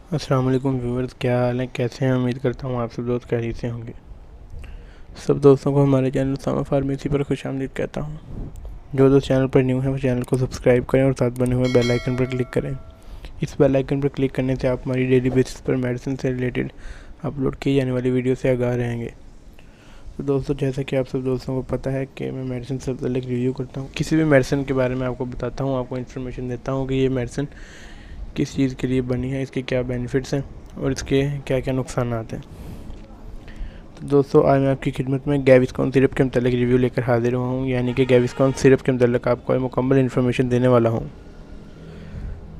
अस्सलाम वालेकुम व्यूअर्स, क्या हाल है, कैसे हैं। उम्मीद करता हूँ आप सब दोस्त खैरियत से होंगे। सब दोस्तों को हमारे चैनल सामा फार्मेसी पर खुशामदीद कहता हूँ। जो दोस्त चैनल पर न्यू है वो चैनल को सब्सक्राइब करें और साथ बने हुए बेल आइकन पर क्लिक करें। इस बेल आइकन पर क्लिक करने से आप हमारी डेली बेसिस पर मेडिसिन से रिलेटेड अपलोड की जाने वाली वीडियो से आगाह रहेंगे। तो दोस्तों, जैसा कि आप सब दोस्तों को पता है कि मैं मेडिसिन से पहले रिव्यू करता हूँ। किसी भी मेडिसिन के बारे में आपको बताता हूँ, आपको इन्फॉर्मेशन देता हूँ कि ये मेडिसिन किस चीज़ के लिए बनी है, इसके क्या बेनिफिट्स हैं और इसके क्या क्या नुकसान हैं। तो दोस्तों, आज मैं आपकी खिदमत में गैविस्कॉन सिरप के मतलब रिव्यू लेकर हाजिर हुआ हूँ, यानी कि गैविस्कॉन सिरप के मतलब आपको मुकम्मल इन्फॉर्मेशन देने वाला हूँ।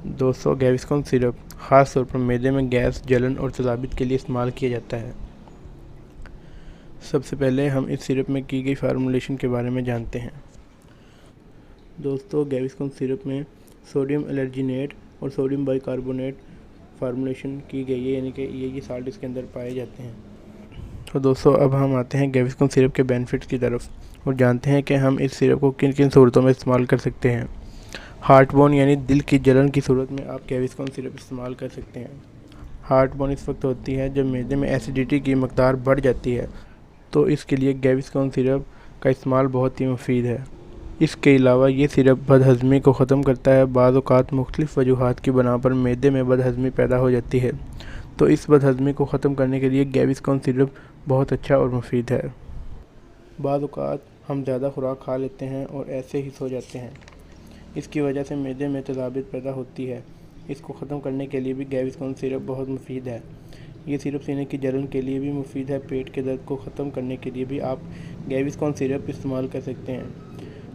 दोस्तों, गैविस्कॉन सिरप ख़ास तौर पर मैदे में गैस, जलन और तेज़ाबियत के लिए इस्तेमाल किया जाता है। सबसे पहले हम इस सिरप में की गई फार्मूलेशन के बारे में जानते हैं। दोस्तों, गैविस्कॉन सिरप में सोडियम एलर्जिनेट और सोडियम बाइकार्बोनेट फार्मूलेशन की गई है, यानी कि ये साल्ट इसके अंदर पाए जाते हैं। तो दोस्तों, अब हम आते हैं गैविस्कॉन सिरप के बेनिफिट्स की तरफ और जानते हैं कि हम इस सिरप को किन किन सूरतों में इस्तेमाल कर सकते हैं। हार्ट बोन यानी दिल की जलन की सूरत में आप गैविस्कॉन सिरप इस्तेमाल कर सकते हैं। हार्ट बोन इस वक्त होती है जब मैदे में एसिडिटी की मकदार बढ़ जाती है, तो इसके लिए गैविस्कॉन सिरप का इस्तेमाल बहुत ही मुफीद है। इसके अलावा ये सिरप बदहज़मी को ख़त्म करता है। बाज़ औक़ात मुख्तलिफ़ वजूहात की बिना पर मैदे में बदहज़मी पैदा हो जाती है, तो इस बदहज़मी को ख़त्म करने के लिए गैविस्कॉन सिरप बहुत अच्छा और मुफीद है। बाज़ औक़ात हम ज़्यादा खुराक खा लेते हैं और ऐसे ही सो जाते हैं, इसकी वजह से मैदे में तेज़ाबियत पैदा होती है। इसको ख़त्म करने के लिए भी गैविस्कॉन सिरप बहुत मुफीद है। ये सिरप सीने की जलन के लिए भी मुफीद है। पेट के दर्द को ख़त्म करने के लिए भी आप गैविस्कॉन सिरप इस्तेमाल कर सकते हैं।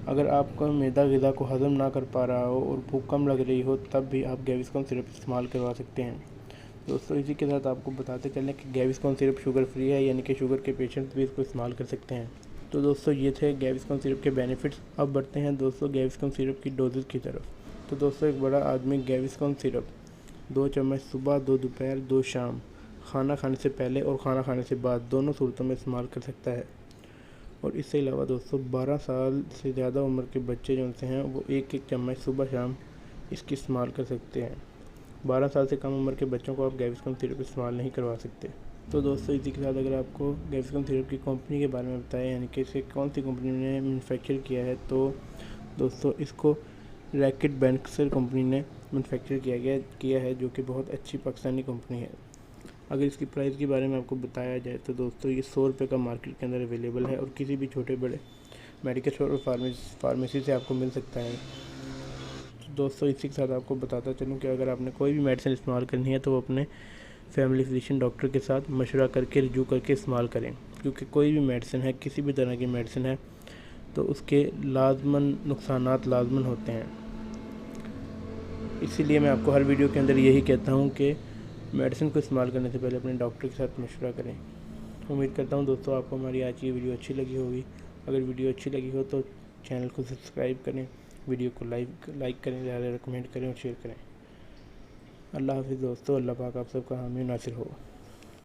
अगर आपका मैदा ग़िज़ा को हज़म ना कर पा रहा हो और भूख कम लग रही हो, तब भी आप गैविस्कॉन सिरप इस्तेमाल करवा सकते हैं। दोस्तों, इसी के साथ आपको बताते चलें कि गैविस्कॉन सिरप शुगर फ्री है, यानी कि शुगर के पेशेंट्स भी इसको इस्तेमाल कर सकते हैं। तो दोस्तों, ये थे गैविस्कॉन सिरप के बेनिफिट्स। अब बढ़ते हैं दोस्तों गैविस्कॉन सिरप की डोजेज की तरफ। तो दोस्तों, एक बड़ा आदमी गैविस्कॉन सिरप 2 चम्मच सुबह, 2 दोपहर, 2 शाम, खाना खाने से पहले और खाना खाने से बाद दोनों सूरतों में इस्तेमाल कर सकता है। और इसके अलावा दोस्तों, 12 साल से ज़्यादा उम्र के बच्चे जो उनसे हैं वो 1-1 चम्मच सुबह शाम इसकी इस्तेमाल कर सकते हैं। 12 साल से कम उम्र के बच्चों को आप गैविस्कॉन सिरप इस्तेमाल नहीं करवा सकते। तो दोस्तों, इसी के साथ अगर आपको गैविस्कॉन सिरप की कंपनी के बारे में बताएं, यानी कि इसे कौन सी कंपनी ने मैन्युफैक्चर किया है, तो दोस्तों इसको रैकेट बैंक्सर कंपनी ने मैन्युफैक्चर किया है, जो कि बहुत अच्छी पाकिस्तानी कंपनी है। अगर इसकी प्राइस के बारे में आपको बताया जाए तो दोस्तों, ये 100 रुपये का मार्केट के अंदर अवेलेबल है और किसी भी छोटे बड़े मेडिकल स्टोर और फार्मेसी से आपको मिल सकता है। तो दोस्तों, इसी के साथ आपको बताता चलूँ कि अगर आपने कोई भी मेडिसिन इस्तेमाल करनी है तो वो अपने फैमिली फिजिशियन डॉक्टर के साथ मशवरा करके रिव्यू करके इस्तेमाल करें, क्योंकि कोई भी मेडिसिन है, किसी भी तरह की मेडिसिन है, तो उसके लाजमन नुकसानात लाजमन होते हैं। इसीलिए मैं आपको हर वीडियो के अंदर यही कहता हूँ कि मेडिसिन को इस्तेमाल करने से पहले अपने डॉक्टर के साथ मशवरा करें। उम्मीद करता हूँ दोस्तों, आपको हमारी आज की वीडियो अच्छी लगी होगी। अगर वीडियो अच्छी लगी हो तो चैनल को सब्सक्राइब करें, वीडियो को लाइक करें, ज़्यादा कमेंट करें और शेयर करें। अल्लाह हाफ़िज़ दोस्तों। अल्लाह पाक आप सबका हामी नासिर हो।